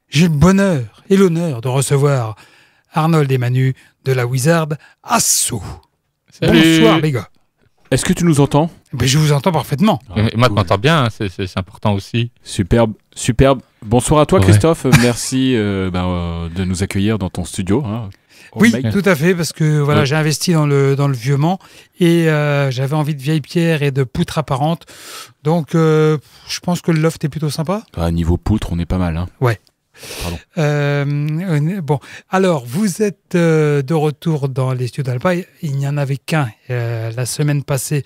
J'ai le bonheur et l'honneur de recevoir Arnold et Manu de la Wizard Assaut. Salut. Bonsoir les gars. Est-ce que tu nous entends? Je vous entends parfaitement. Et moi, tu m'entends bien, hein, c'est important aussi. Superbe, superbe. Bonsoir à toi, Ouais. Christophe. Merci de nous accueillir dans ton studio. Hein, au Oui, Make. tout à fait, parce que voilà, Ouais. j'ai investi dans le vieux Mans et j'avais envie de vieilles pierres et de poutres apparentes. Donc, je pense que le loft est plutôt sympa. Niveau poutre, on est pas mal. Hein. Bon, alors, vous êtes de retour dans les studios d'Alpa. Il n'y en avait qu'un la semaine passée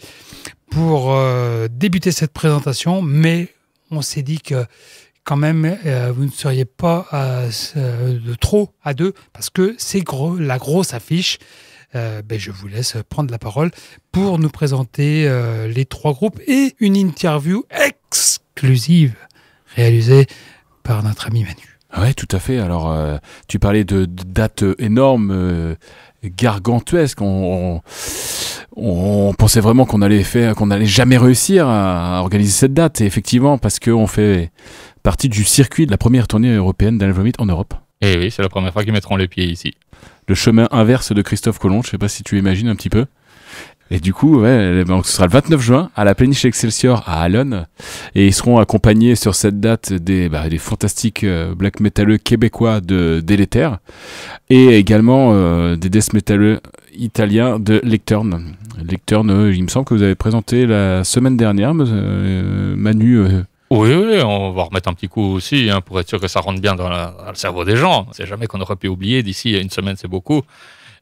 pour débuter cette présentation, mais on s'est dit que quand même, vous ne seriez pas de trop à deux, parce que c'est la grosse affiche. Je vous laisse prendre la parole pour nous présenter les trois groupes et une interview exclusive réalisée par notre ami Manu. Oui, tout à fait. Alors, tu parlais de dates énormes, gargantuesques. On pensait vraiment qu'on allait jamais réussir à organiser cette date. Et effectivement, parce qu'on fait partie du circuit de la première tournée européenne d'Al Vomit en Europe. Et oui, c'est la première fois qu'ils mettront les pieds ici. Le chemin inverse de Christophe Colomb, je ne sais pas si tu imagines un petit peu. Et du coup, ce sera le 29 juin à la Péniche Excelsior à Allonne. Et ils seront accompagnés sur cette date des fantastiques black métalleux québécois de Délétère et également des death métalleux italiens de Lecturne. Lecturne, il me semble que vous avez présenté la semaine dernière, Manu. Oui, on va remettre un petit coup aussi, hein, pour être sûr que ça rentre bien dans le cerveau des gens. On ne sait jamais qu'on aurait pu oublier. D'ici une semaine, c'est beaucoup.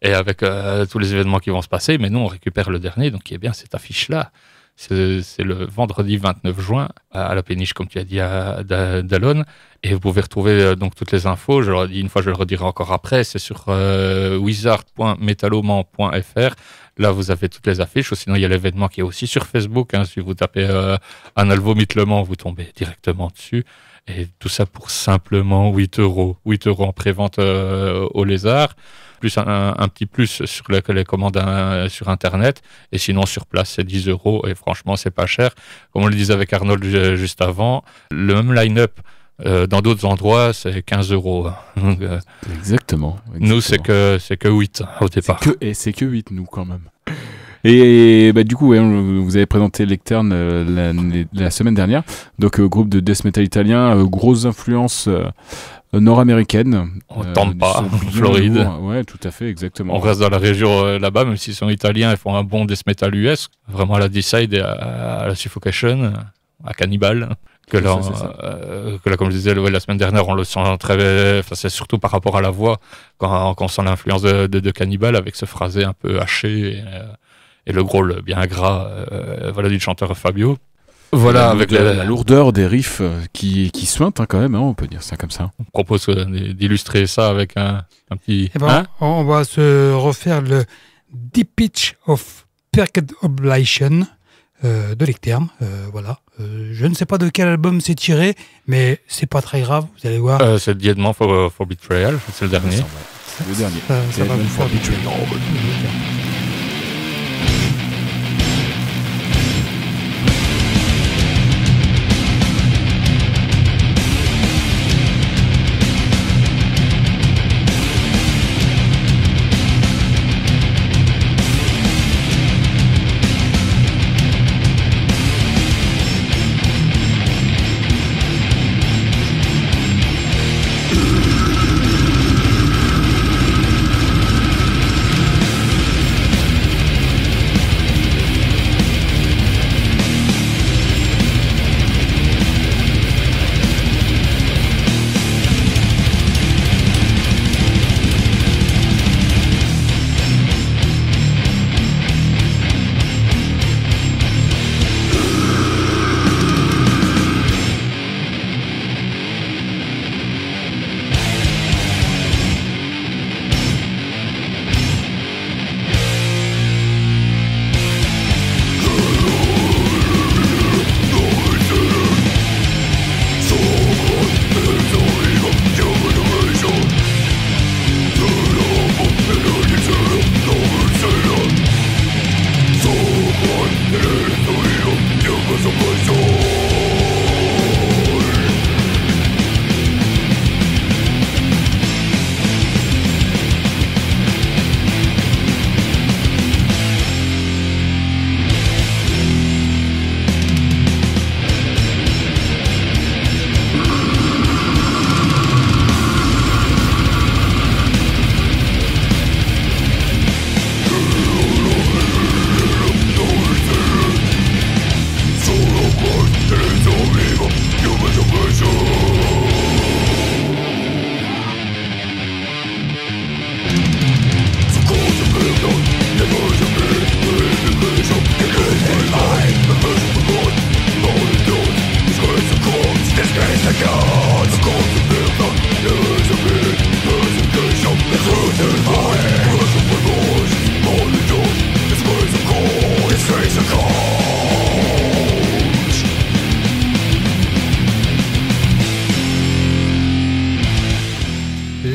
Et avec tous les événements qui vont se passer, mais nous, on récupère le dernier, donc il y a bien cette affiche-là. C'est le vendredi 29 juin à la péniche, comme tu as dit, d'Allonne. Et vous pouvez retrouver donc toutes les infos. Je le redis une fois, je le redirai encore après. C'est sur wizard.metaloman.fr. Là, vous avez toutes les affiches. Ou sinon, il y a l'événement qui est aussi sur Facebook. Hein. Si vous tapez Anal Vomit Le Mans, vous tombez directement dessus. Et tout ça pour simplement 8 €. 8 € en prévente au Lézard. Plus un petit plus sur les commandes sur Internet. Et sinon, sur place, c'est 10 €. Et franchement, c'est pas cher. Comme on le disait avec Arnold juste avant, le même line-up dans d'autres endroits, c'est 15 €. Donc, Exactement. nous, c'est que 8 au départ. C'est que 8, nous, quand même. Et du coup, vous avez présenté Lectern la semaine dernière. Donc, groupe de death metal italien, grosse influence nord-américaine. On tombe pas, Floride. Ouais, tout à fait, exactement. On reste dans la région là-bas, même s'ils sont italiens, ils font un bon death metal US, vraiment à la Decide et à la Suffocation, à Cannibal. Que là, comme je disais la semaine dernière, on le sent très. Enfin, c'est surtout par rapport à la voix, quand on sent l'influence de Cannibal avec ce phrasé un peu haché et le growl bien gras du chanteur Fabio. Voilà, avec la lourdeur des riffs qui suintent quand même, hein, on peut dire ça comme ça. On propose d'illustrer ça avec un petit. On va se refaire le Deep Pitch of Perked Oblation de Lectern. Voilà. Je ne sais pas de quel album c'est tiré, mais c'est pas très grave, vous allez voir. C'est The Deadman for Betrayal, c'est le dernier. C'est le dernier. Ça va vous faire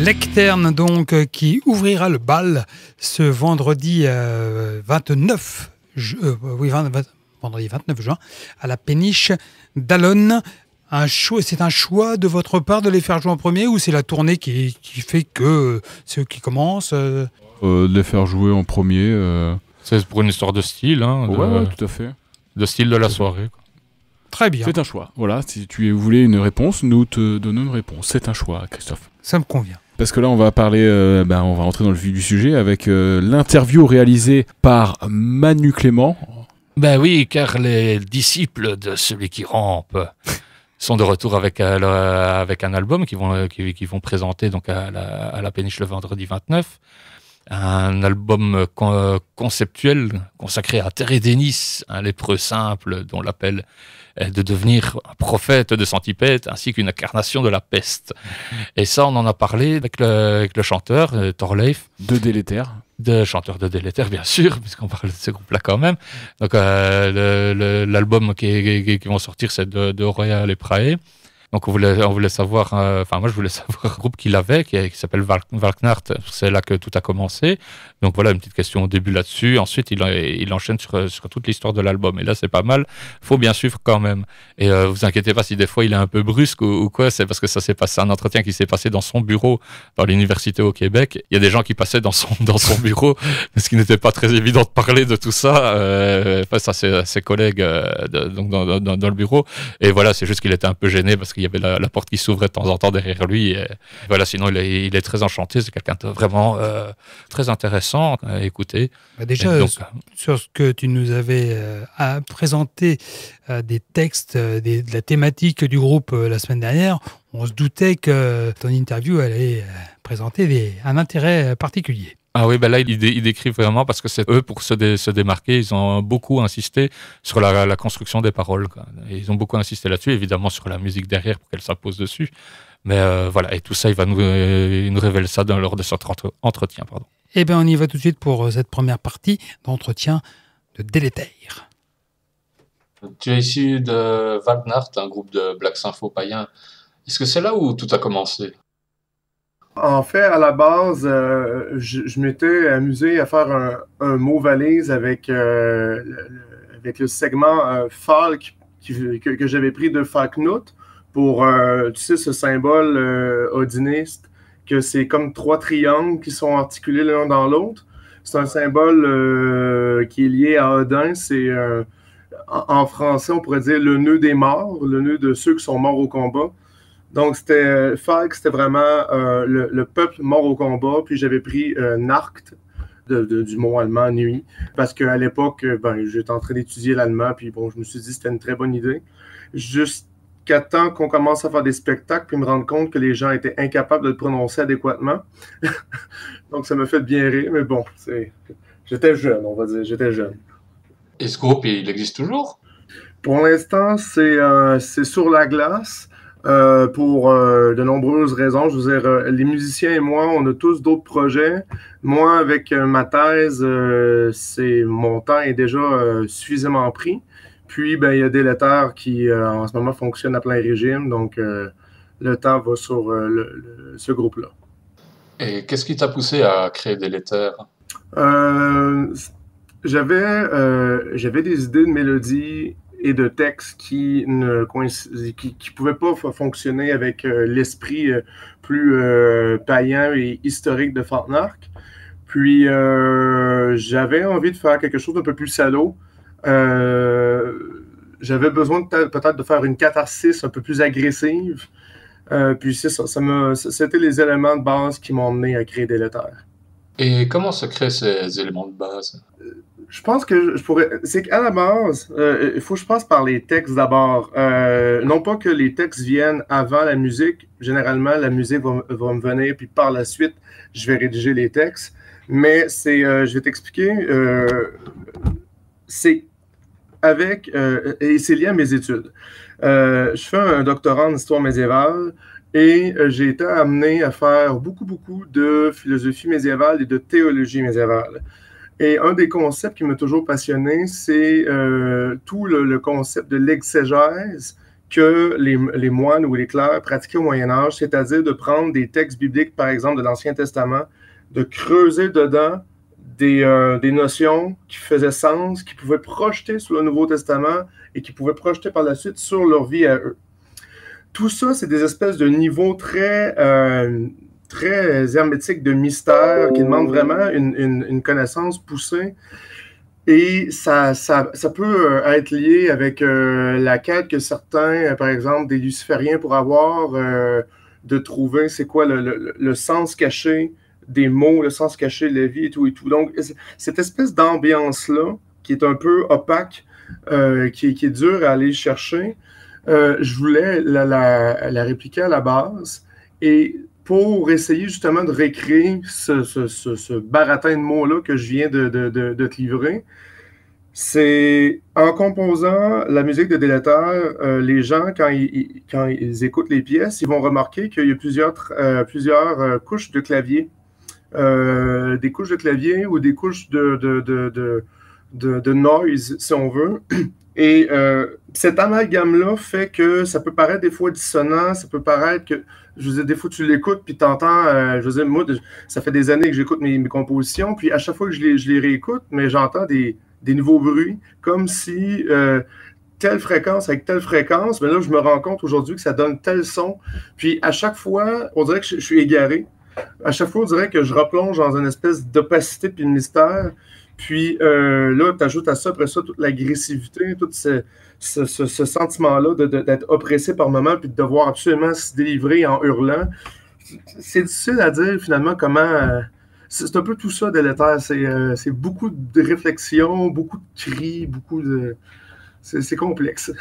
Lectern, donc, qui ouvrira le bal ce vendredi 29, vendredi 29 juin à la péniche d'Allonne. C'est un choix de votre part de les faire jouer en premier, ou c'est la tournée qui fait que c'est eux qui commencent De les faire jouer en premier. C'est pour une histoire de style, hein, Ouais, tout à fait. de style de la soirée, quoi. Très bien, C'est un choix. Voilà, si tu voulais une réponse, nous te donnons une réponse. C'est un choix, Christophe. ça me convient. Parce que là, on va parler, on va rentrer dans le vif du sujet avec l'interview réalisée par Manu Clément. Ben oui, car les disciples de celui qui rampe sont de retour avec un album qu'ils vont présenter donc à la péniche le vendredi 29. Un album conceptuel consacré à Terre et Denis, un lépreux simple dont l'appel est de devenir un prophète de centipède ainsi qu'une incarnation de la peste. Et ça, on en a parlé avec le chanteur Thorleif. De Délétère. Chanteur de Délétère, bien sûr, puisqu'on parle de ce groupe-là quand même. Donc, l'album qui vont sortir, c'est de Royal et Prae. Donc, on voulait savoir, moi, je voulais savoir le groupe qu'il avait, qui s'appelle Valknart. C'est là que tout a commencé. Donc, voilà, une petite question au début là-dessus. Ensuite, il enchaîne sur toute l'histoire de l'album. Et là, c'est pas mal. Faut bien suivre quand même. Et vous inquiétez pas si des fois il est un peu brusque ou quoi. C'est parce que ça s'est passé, un entretien qui s'est passé dans son bureau, dans l'université au Québec. Il y a des gens qui passaient dans son bureau, ce qui n'était pas très évident de parler de tout ça face à ses collègues donc dans le bureau. Et voilà, c'est juste qu'il était un peu gêné parce qu'il y avait la porte qui s'ouvrait de temps en temps derrière lui. Et voilà, sinon il est très enchanté. C'est quelqu'un de vraiment très intéressant à écouter. Déjà, donc, sur ce que tu nous avais présenté des textes, de la thématique du groupe la semaine dernière, on se doutait que ton interview allait présenter un intérêt particulier. Ah oui, ben là, ils décrivent vraiment, parce que c'est eux, pour se démarquer, ils ont beaucoup insisté sur la construction des paroles, quoi. Et ils ont beaucoup insisté là-dessus, évidemment sur la musique derrière pour qu'elle s'impose dessus. Mais voilà, et tout ça, il nous révèle ça lors de cet entretien. Pardon. Eh bien, on y va tout de suite pour cette première partie d'entretien de Délétère. Tu es issu de Valknart, un groupe de black sympho païen. Est-ce que c'est là où tout a commencé? En fait, à la base, je m'étais amusé à faire un mot valise avec le segment Falk que j'avais pris de Falknout pour, tu sais, ce symbole odiniste, que c'est comme 3 triangles qui sont articulés l'un dans l'autre. C'est un symbole qui est lié à Odin. C'est, en français, on pourrait dire le nœud des morts, le nœud de ceux qui sont morts au combat. Donc, Falk, c'était vraiment le peuple mort au combat. Puis j'avais pris Nacht, du mot allemand nuit, parce qu'à l'époque, j'étais en train d'étudier l'allemand. Puis bon, je me suis dit que c'était une très bonne idée. Jusqu'à temps qu'on commence à faire des spectacles, puis me rendre compte que les gens étaient incapables de le prononcer adéquatement. Donc, ça me fait bien rire. Mais bon, j'étais jeune, on va dire. J'étais jeune. Et ce groupe, il existe toujours? Pour l'instant, c'est sur la glace. Pour de nombreuses raisons. Je veux dire, les musiciens et moi, on a tous d'autres projets. Moi, avec ma thèse, mon temps est déjà suffisamment pris. Puis, il y a Délétère qui, en ce moment, fonctionne à plein régime. Donc, le temps va sur ce groupe-là. Et qu'est-ce qui t'a poussé à créer Délétère? J'avais des idées de mélodies et de textes qui pouvaient pas fonctionner avec l'esprit plus païen et historique de Falknart. Puis j'avais envie de faire quelque chose d'un peu plus salaud. J'avais besoin peut-être de faire une catharsis un peu plus agressive. Puis c'est ça, c'était les éléments de base qui m'ont amené à créer Délétère. Et comment se créent ces éléments de base? Je pense que c'est qu'à la base, il faut que je passe par les textes d'abord. Non pas que les textes viennent avant la musique. Généralement, la musique va me venir, puis par la suite, je vais rédiger les textes. Mais je vais t'expliquer. C'est avec, et c'est lié à mes études. Je fais un doctorat en histoire médiévale. Et j'ai été amené à faire beaucoup de philosophie médiévale et de théologie médiévale. Et un des concepts qui m'a toujours passionné, c'est tout le concept de l'exégèse que les moines ou les clercs pratiquaient au Moyen Âge, c'est-à-dire de prendre des textes bibliques, par exemple, de l'Ancien Testament, de creuser dedans des notions qui faisaient sens, qui pouvaient projeter sur le Nouveau Testament et qui pouvaient projeter par la suite sur leur vie à eux. Tout ça, c'est des espèces de niveaux très hermétiques de mystère qui demandent vraiment une connaissance poussée. Et ça peut être lié avec la quête que certains, par exemple, des lucifériens pourraient avoir de trouver c'est quoi le sens caché des mots, le sens caché de la vie et tout et tout. Donc, cette espèce d'ambiance-là, qui est un peu opaque, qui est dure à aller chercher, je voulais la répliquer à la base. Et pour essayer justement de réécrire ce baratin de mots-là que je viens de te livrer, c'est en composant la musique de Délétère, les gens, quand ils écoutent les pièces, ils vont remarquer qu'il y a plusieurs couches de clavier. Des couches de clavier ou des couches de noise, si on veut. Et cet amalgame-là fait que ça peut paraître des fois dissonant, ça peut paraître que, je veux dire, des fois tu l'écoutes puis tu entends, je veux dire, moi, ça fait des années que j'écoute mes compositions, puis à chaque fois que je les réécoute, mais j'entends des nouveaux bruits, comme si telle fréquence avec telle fréquence, mais là, je me rends compte aujourd'hui que ça donne tel son, puis à chaque fois, on dirait que je suis égaré. À chaque fois, on dirait que je replonge dans une espèce d'opacité puis de mystère. Puis là, tu ajoutes à ça, après ça, toute l'agressivité, tout ce sentiment-là d'être oppressé par moment puis de devoir absolument se délivrer en hurlant. C'est difficile à dire, finalement, comment... c'est un peu tout ça, Délétère. C'est beaucoup de réflexion, beaucoup de cris, beaucoup de... C'est complexe.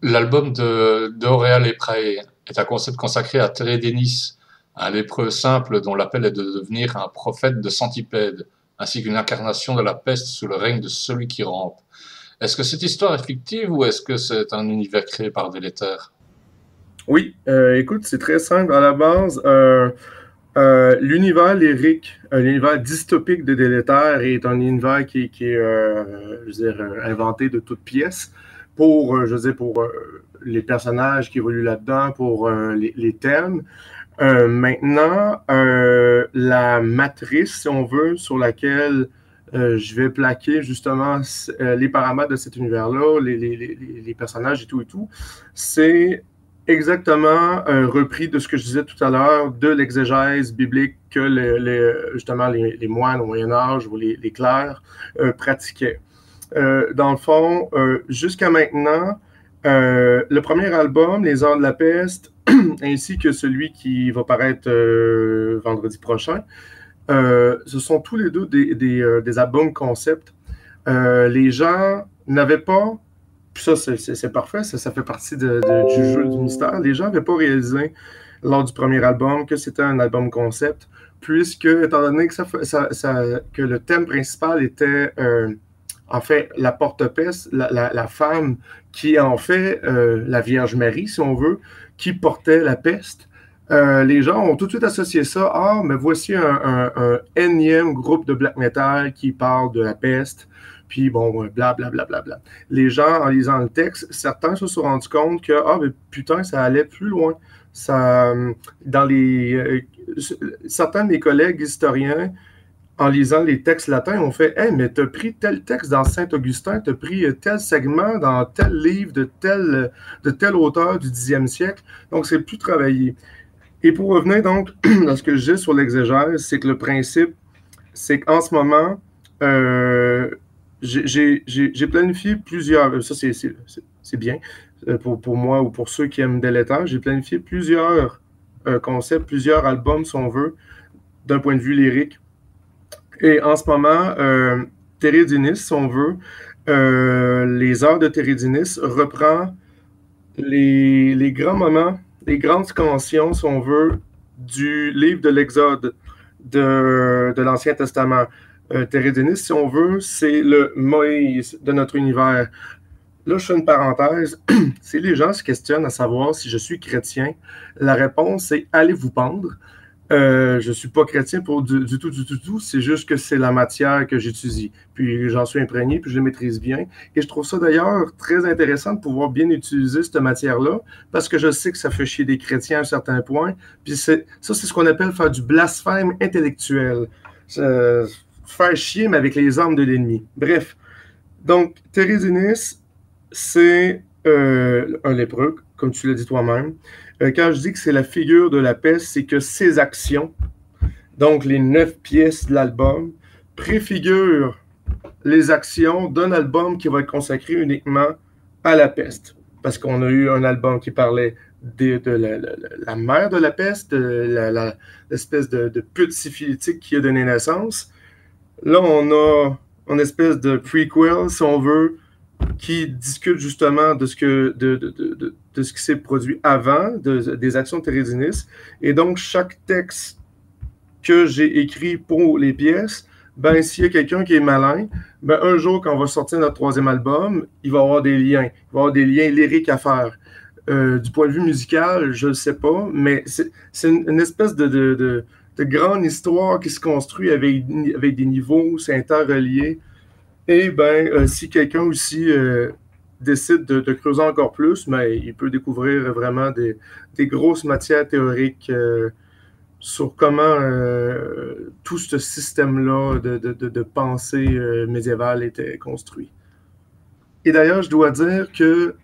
L'album d'Auréal Eprae est un concept consacré à Thérèse Denis, un lépreux simple dont l'appel est de devenir un prophète de centipède, ainsi qu'une incarnation de la peste sous le règne de celui qui rampe. Est-ce que cette histoire est fictive ou est-ce que c'est un univers créé par Délétère? Oui, écoute, c'est très simple. À la base, l'univers lyrique, l'univers dystopique de Délétère est un univers qui est je veux dire, inventé de toutes pièces pour, je veux dire, pour les personnages qui évoluent là-dedans, pour les thèmes. Maintenant, la matrice, si on veut, sur laquelle je vais plaquer justement les paramètres de cet univers-là, les personnages et tout, c'est exactement repris de ce que je disais tout à l'heure, de l'exégèse biblique que justement les moines au Moyen-Âge ou les clercs pratiquaient. Dans le fond, jusqu'à maintenant, le premier album, Les Heures de la Peste, ainsi que celui qui va paraître vendredi prochain, ce sont tous les deux des albums concept. Les gens n'avaient pas, puis ça c'est parfait, ça fait partie du jeu du mystère, les gens n'avaient pas réalisé lors du premier album que c'était un album concept, puisque, étant donné que le thème principal était en fait la porte-peste, la femme qui est en fait la Vierge Marie, si on veut, qui portait la peste. Les gens ont tout de suite associé ça. Ah, mais voici un énième groupe de black metal qui parle de la peste. Puis bon, blablabla. Les gens, en lisant le texte, certains se sont rendus compte que, ah, mais putain, ça allait plus loin. Ça, certains de mes collègues historiens, en lisant les textes latins, ont fait « Hey, mais t'as pris tel texte dans Saint-Augustin, t'as pris tel segment dans tel livre de tel auteur du 10e siècle. » Donc, c'est plus travaillé. Et pour revenir donc à ce que je dis sur l'exégèse, c'est que le principe, c'est qu'en ce moment, j'ai planifié plusieurs... Ça, c'est bien pour moi ou pour ceux qui aiment Délétère. J'ai planifié plusieurs concepts, plusieurs albums, si on veut, d'un point de vue lyrique. Et en ce moment, Thérèse Denis, si on veut, les heures de Thérèse Denis reprend les grands moments, les grandes scansions, si on veut, du livre de l'Exode de l'Ancien Testament. Thérèse Denis, si on veut, c'est le Moïse de notre univers. Là, je fais une parenthèse. Si les gens se questionnent à savoir si je suis chrétien, la réponse est « allez vous pendre ». Je suis pas chrétien pour du tout. C'est juste que c'est la matière que j'étudie. Puis j'en suis imprégné, puis je la maîtrise bien. Et je trouve ça d'ailleurs très intéressant de pouvoir bien utiliser cette matière-là, parce que je sais que ça fait chier des chrétiens à un certain point. Puis c'est ce qu'on appelle faire du blasphème intellectuel. Faire chier, mais avec les armes de l'ennemi. Bref. Donc, Thérésinis, c'est un lépreux, comme tu l'as dit toi-même. Quand je dis que c'est la figure de la peste, c'est que ses actions, donc les 9 pièces de l'album, préfigurent les actions d'un album qui va être consacré uniquement à la peste. Parce qu'on a eu un album qui parlait de la mère de la peste, l'espèce de pute syphilitique qui a donné naissance. Là, on a une espèce de prequel, si on veut, qui discute justement de ce qui s'est produit avant, des actions de Thérésinis. Et donc, chaque texte que j'ai écrit pour les pièces, ben, s'il y a quelqu'un qui est malin, ben, un jour, quand on va sortir notre 3e album, il va y avoir des liens. Il va y avoir des liens lyriques à faire. Du point de vue musical, je ne sais pas, mais c'est une espèce de grande histoire qui se construit avec des niveaux, c'est interrelié. Et ben, si quelqu'un aussi décide de creuser encore plus, ben, il peut découvrir vraiment des grosses matières théoriques sur comment tout ce système-là de pensée médiévale était construit. Et d'ailleurs, je dois dire que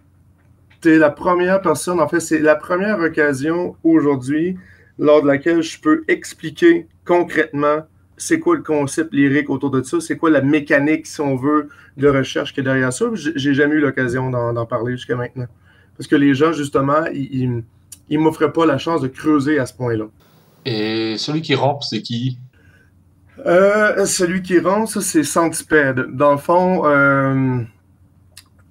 tu es la première personne, en fait, c'est la première occasion aujourd'hui lors de laquelle je peux expliquer concrètement c'est quoi le concept lyrique autour de ça, c'est quoi la mécanique, si on veut, de recherche qui est derrière ça. J'ai jamais eu l'occasion d'en parler jusqu'à maintenant. Parce que les gens, justement, ils m'offraient pas la chance de creuser à ce point-là. Et celui qui rampe, c'est qui? Celui qui rampe, ça, c'est Centipede. Dans le fond,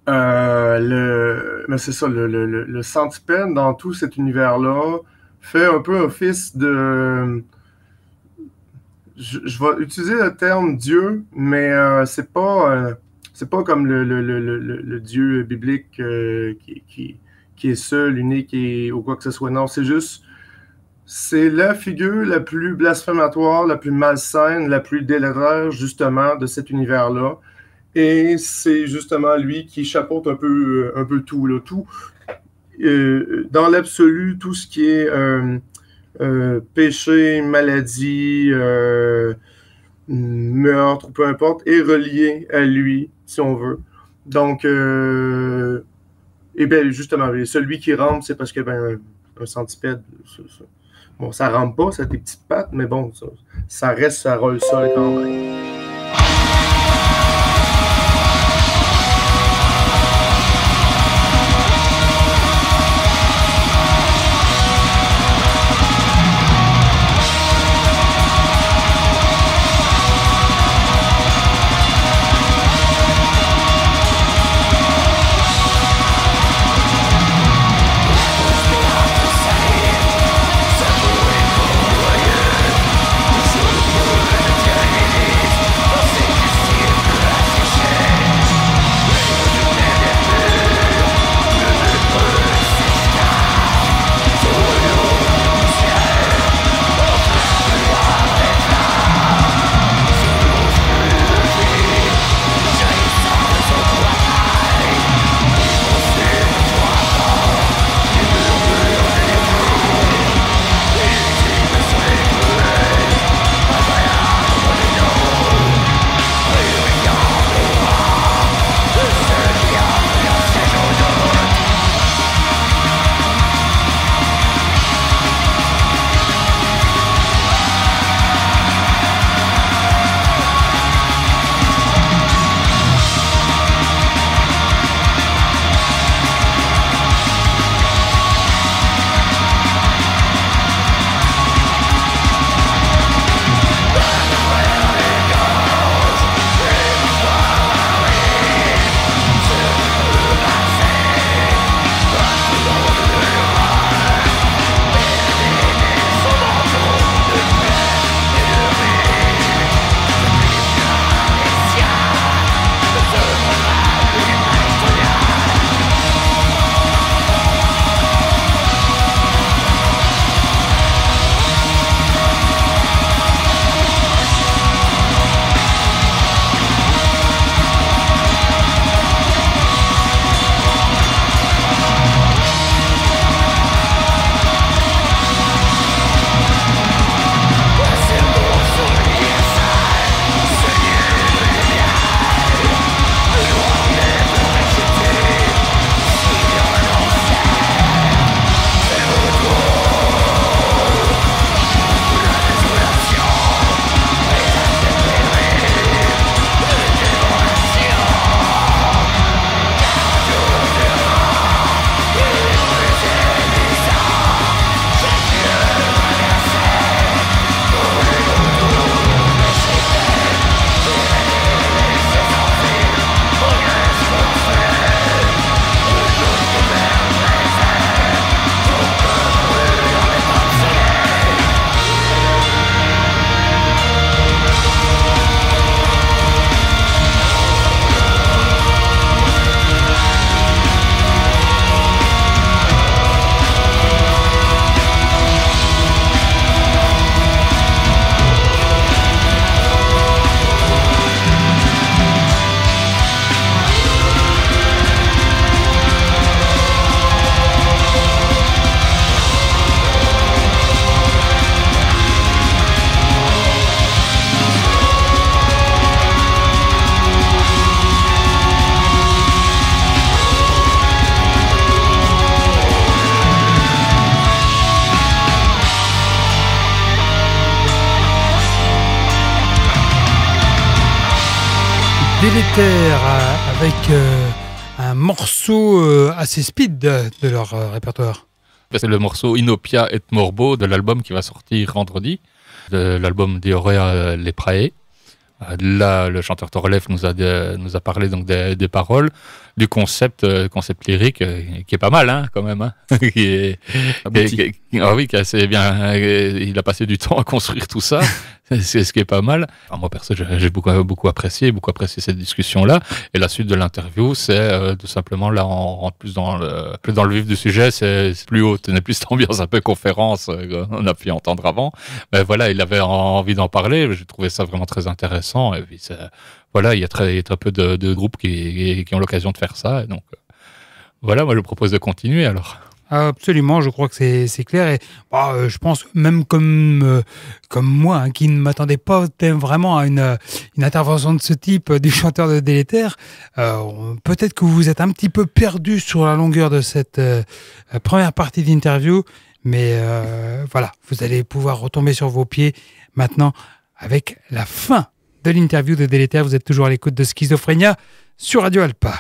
mais c'est ça, le Centipede, dans tout cet univers-là, fait un peu office de... Je vais utiliser le terme Dieu, mais c'est pas comme le Dieu biblique qui est seul, unique ou quoi que ce soit. Non, c'est la figure la plus blasphématoire, la plus malsaine, la plus délétère, justement, de cet univers-là. Et c'est justement lui qui chapeaute un peu tout, là, tout. Dans l'absolu, tout ce qui est péché, maladie, meurtre, peu importe, est relié à lui, si on veut. Donc, et bien, justement, celui qui rampe, c'est parce que un centipède, bon, ça rampe pas, ça a des petites pattes, mais bon, ça reste, ça roule sol quand même. Délétère avec un morceau assez speed de leur répertoire. C'est le morceau Inopia et Morbo de l'album qui va sortir vendredi, de l'album d'Iorea Leprae. Là, le chanteur Torlev nous a parlé donc des paroles, du concept lyrique qui est pas mal, hein, quand même. Hein, qui est assez bien. Il a passé du temps à construire tout ça. C'est ce qui est pas mal. Enfin, moi, perso, j'ai beaucoup apprécié cette discussion-là. Et la suite de l'interview, c'est tout simplement, là, on rentre plus dans le vif du sujet. C'est plus haut, on est plus cette ambiance un peu conférence qu'on a pu entendre avant. Mais voilà, il avait envie d'en parler. J'ai trouvé ça vraiment très intéressant. Et puis, voilà, il y a très peu de groupes qui ont l'occasion de faire ça. Et donc, voilà, moi, je propose de continuer alors. Absolument, je crois que c'est clair et je pense même comme moi hein, qui ne m'attendais pas vraiment à une intervention de ce type du chanteur de Délétère, peut-être que vous êtes un petit peu perdu sur la longueur de cette première partie d'interview, mais voilà, vous allez pouvoir retomber sur vos pieds maintenant avec la fin de l'interview de Délétère. Vous êtes toujours à l'écoute de Schizophrénia sur Radio Alpa.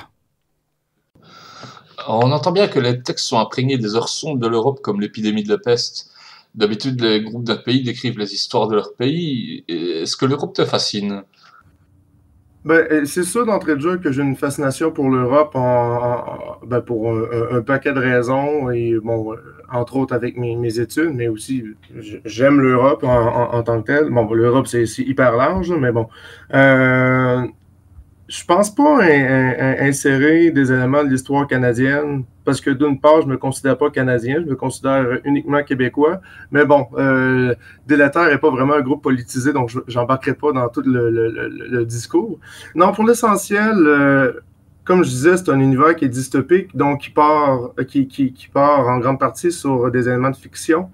On entend bien que les textes sont imprégnés des heures sombres de l'Europe comme l'épidémie de la peste. D'habitude, les groupes d'un pays décrivent les histoires de leur pays. Est-ce que l'Europe te fascine? C'est sûr d'entrée de jeu que j'ai une fascination pour l'Europe pour un paquet de raisons et bon, entre autres avec mes études, mais aussi j'aime l'Europe en tant que telle. Bon, l'Europe c'est hyper large, mais bon. Je pense pas insérer des éléments de l'histoire canadienne parce que d'une part, je me considère pas canadien, je me considère uniquement québécois. Mais bon, Délétère n'est pas vraiment un groupe politisé, donc j'embarquerai pas dans tout le discours. Non, pour l'essentiel, comme je disais, c'est un univers qui est dystopique, donc qui part en grande partie sur des éléments de fiction.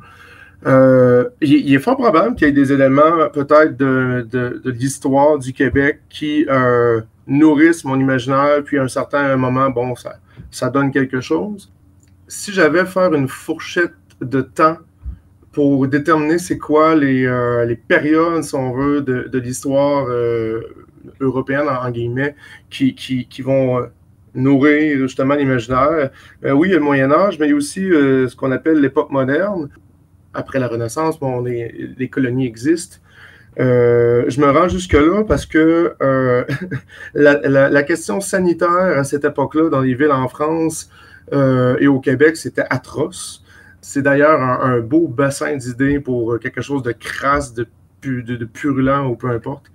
Il est fort probable qu'il y ait des éléments peut-être de l'histoire du Québec qui nourrissent mon imaginaire, puis à un certain moment, bon, ça donne quelque chose. Si j'avais à faire une fourchette de temps pour déterminer c'est quoi les périodes, si on veut, de l'histoire européenne, en guillemets, qui vont nourrir justement l'imaginaire, oui, il y a le Moyen-Âge, mais il y a aussi ce qu'on appelle l'époque moderne. Après la Renaissance, bon, les colonies existent. Je me rends jusque-là parce que la question sanitaire à cette époque-là, dans les villes en France et au Québec, c'était atroce. C'est d'ailleurs un beau bassin d'idées pour quelque chose de crasse, de purulent ou peu importe.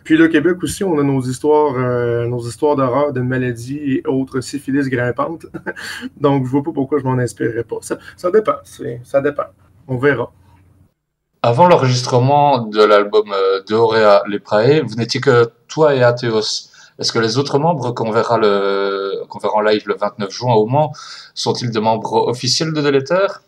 Puis le Québec aussi, on a nos histoires d'horreur, de maladies et autres syphilis grimpantes. Donc, je vois pas pourquoi je m'en inspirerais pas. Ça dépend. Ça dépend. On verra. Avant l'enregistrement de l'album d'Iorea Leprae, vous n'étiez que toi et Athéos. Est-ce que les autres membres qu'on verra en live le 29 juin au Mans sont-ils des membres officiels de Délétère?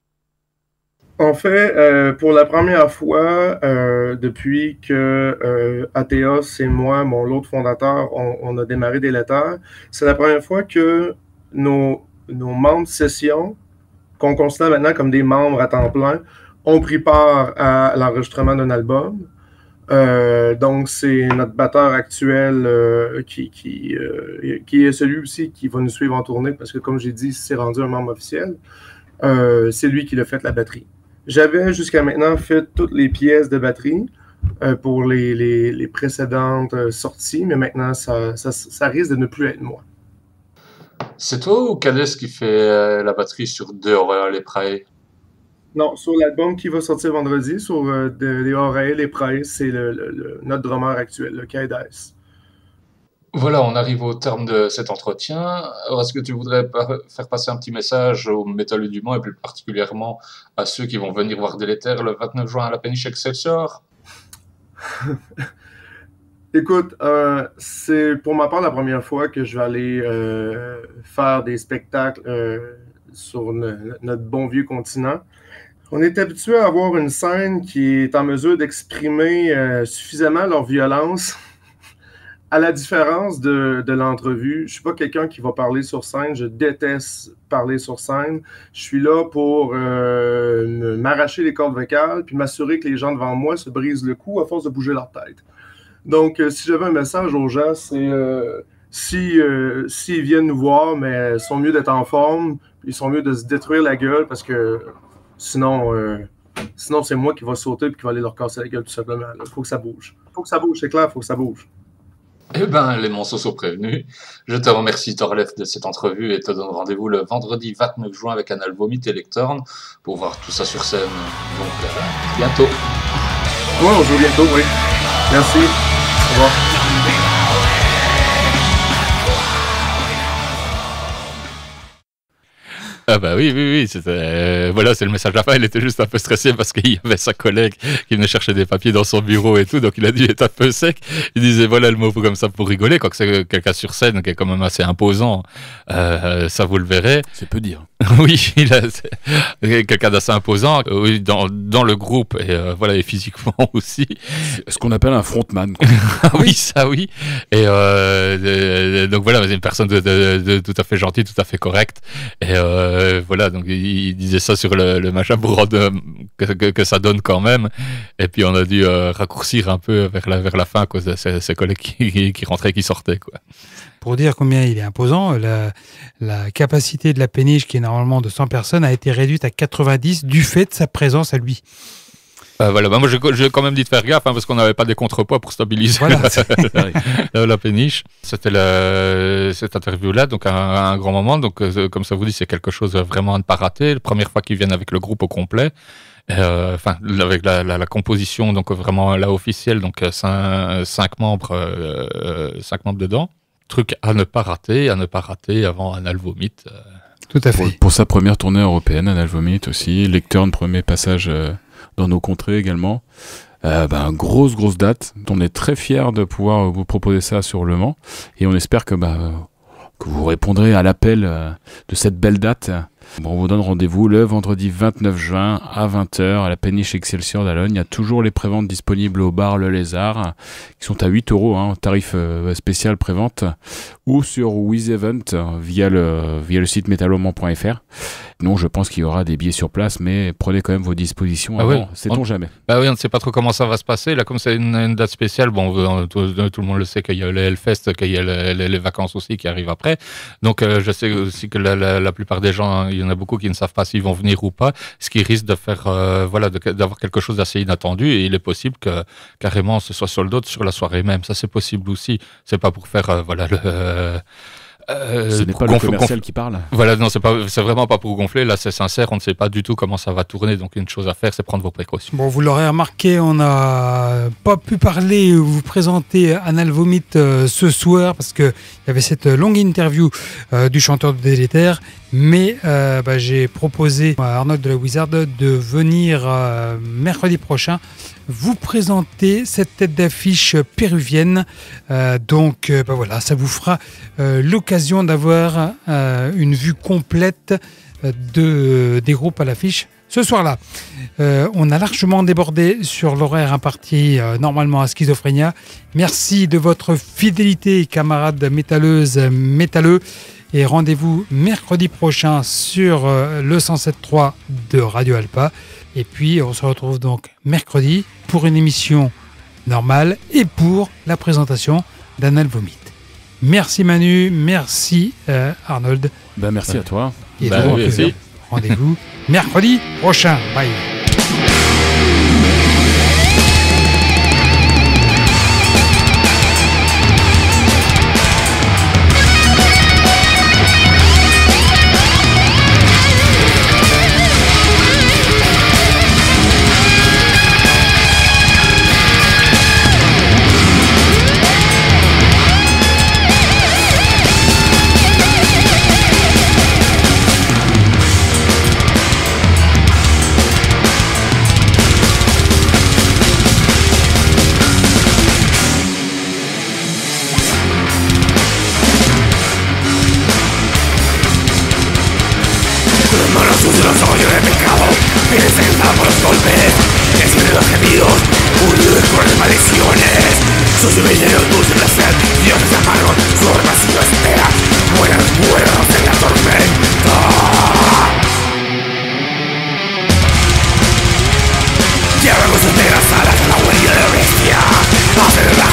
En fait, pour la première fois, depuis que Athéos et moi, l'autre fondateur, on a démarré Délétère, c'est la première fois que nos membres session, qu'on considère maintenant comme des membres à temps plein, ont pris part à l'enregistrement d'un album. Donc, c'est notre batteur actuel qui est celui aussi qui va nous suivre en tournée parce que, comme j'ai dit, c'est rendu un membre officiel. C'est lui qui a fait la batterie. J'avais jusqu'à maintenant fait toutes les pièces de batterie pour les précédentes sorties, mais maintenant, ça risque de ne plus être moi. C'est toi ou Cadès qui fait la batterie sur d'Iorea Leprae? Non, sur l'album qui va sortir vendredi, sur d'Iorea Leprae, c'est notre drummer actuel, le Cadès. Voilà, on arrive au terme de cet entretien. Alors, est-ce que tu voudrais faire passer un petit message aux métalleux du Mans et plus particulièrement à ceux qui vont venir voir Délétère le 29 juin à la péniche Excelsior? Écoute, c'est pour ma part la première fois que je vais aller faire des spectacles sur notre bon vieux continent. On est habitué à avoir une scène qui est en mesure d'exprimer suffisamment leur violence. À la différence de l'entrevue, je ne suis pas quelqu'un qui va parler sur scène. Je déteste parler sur scène. Je suis là pour m'arracher les cordes vocales puis m'assurer que les gens devant moi se brisent le cou à force de bouger leur tête. Donc, si j'avais un message aux gens, c'est s'ils viennent nous voir, mais ils sont mieux d'être en forme, ils sont mieux de se détruire la gueule parce que sinon c'est moi qui va sauter et qui va aller leur casser la gueule tout simplement. Il faut que ça bouge. Il faut que ça bouge, c'est clair, il faut que ça bouge. Eh ben, les monceaux sont prévenus. Je te remercie, Thorleif, de cette entrevue et te donne rendez-vous le vendredi 29 juin avec Anal Vomit et Lectorn pour voir tout ça sur scène. Donc, bientôt. Ouais, on se voit bientôt, oui. Merci. Au revoir. Ah bah oui, c'était voilà, c'est le message à la fin. Il était juste un peu stressé parce qu'il y avait sa collègue qui venait chercher des papiers dans son bureau et tout, donc il a dû être un peu sec. Il disait voilà le mot comme ça pour rigoler, quand c'est quelqu'un sur scène qui est quand même assez imposant, ça vous le verrez. C'est peu dire. Oui, c'est quelqu'un d'assez imposant, oui, dans le groupe et voilà, et physiquement aussi. C'est ce qu'on appelle un frontman, quoi. Oui, ça oui. Et donc voilà, c'est une personne de tout à fait gentille, tout à fait correcte. Et voilà, donc il disait ça sur le machin pour rendre que ça donne quand même. Et puis on a dû raccourcir un peu vers la fin à cause de ses collègues qui rentraient et qui sortaient, quoi. Pour dire combien il est imposant, la capacité de la péniche, qui est normalement de 100 personnes, a été réduite à 90 du fait de sa présence à lui. Voilà, moi j'ai quand même dit de faire gaffe, parce qu'on n'avait pas des contrepoids pour stabiliser la péniche. C'était cette interview-là, donc un grand moment. Donc comme ça vous dit, c'est quelque chose vraiment à ne pas rater. La première fois qu'ils viennent avec le groupe au complet. Enfin, avec la composition, donc vraiment la officielle, donc 5 membres dedans. Truc à ne pas rater avant Anal Vomit. Tout à fait. Pour sa première tournée européenne, Anal Vomit aussi. Lectorn, premier passage dans nos contrées également. Grosse date. On est très fiers de pouvoir vous proposer ça sur Le Mans. Et on espère que vous répondrez à l'appel de cette belle date. Bon, on vous donne rendez-vous le vendredi 29 juin à 20h à la péniche Excelsior d'Alogne. Il y a toujours les préventes disponibles au bar Le Lézard qui sont à 8 €, tarif spécial prévente, ou sur WizEvent via le site métalloman.fr. Non, je pense qu'il y aura des billets sur place, mais prenez quand même vos dispositions avant, oui, sait-on jamais. Bah oui, on ne sait pas trop comment ça va se passer. Là, comme c'est une date spéciale, bon, tout le monde le sait qu'il y a le Hellfest, qu'il y a les vacances aussi qui arrivent après. Donc, je sais aussi que la plupart des gens, il y en a beaucoup qui ne savent pas s'ils vont venir ou pas, ce qui risque de faire, d'avoir quelque chose d'assez inattendu. Et il est possible que carrément ce soit sold out sur la soirée même. Ça, c'est possible aussi. C'est pas pour faire, ce n'est pas le commercial qui parle. Voilà, non, c'est vraiment pas pour gonfler. Là, c'est sincère. On ne sait pas du tout comment ça va tourner. Donc, une chose à faire, c'est prendre vos précautions. Bon, vous l'aurez remarqué, on n'a pas pu parler ou vous présenter Anal Vomit ce soir parce qu'il y avait cette longue interview du chanteur de Délétère. Mais j'ai proposé à Arnold de la Wizard de venir mercredi prochain vous présenter cette tête d'affiche péruvienne. Donc voilà, ça vous fera l'occasion d'avoir une vue complète des groupes à l'affiche ce soir-là. On a largement débordé sur l'horaire imparti normalement à Schizophrénia. Merci de votre fidélité, camarades métalleuses, métalleux. Et rendez-vous mercredi prochain sur le 107.3 de Radio Alpa. Et puis, on se retrouve donc mercredi pour une émission normale et pour la présentation d'Anal Vomit. Merci Manu, merci Arnold. Merci à toi. Et rendez-vous mercredi prochain. Bye. Llevamos enteras alas a la huella de bestia. Hacer la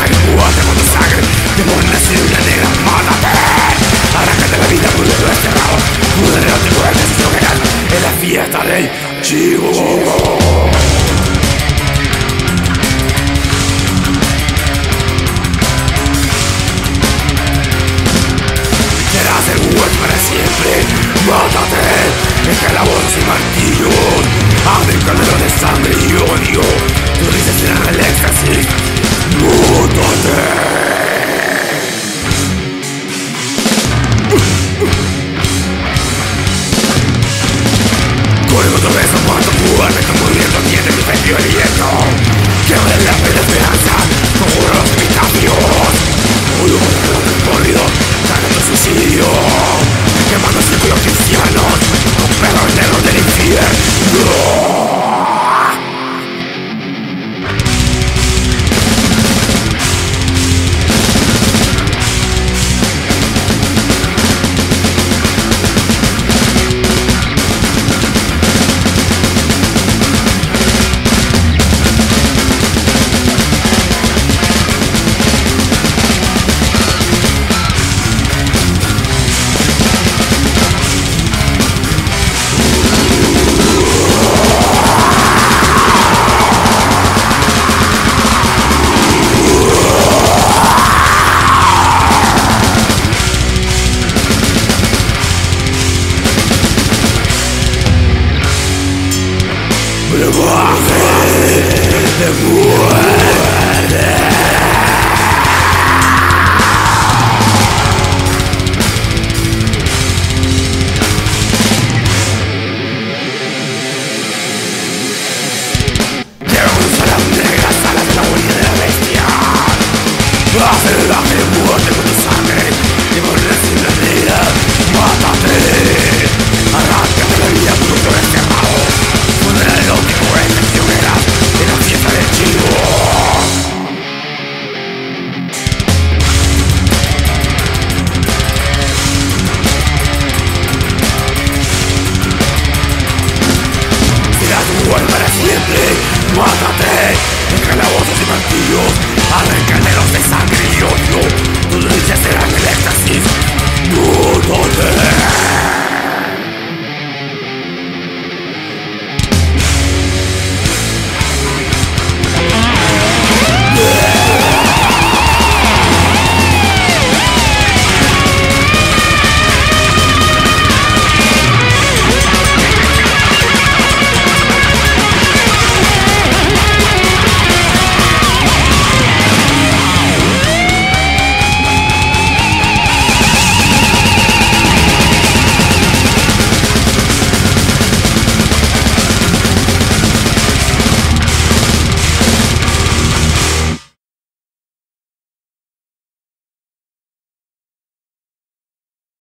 Hace la muerte con tu sangre y por decir la vida, mátate.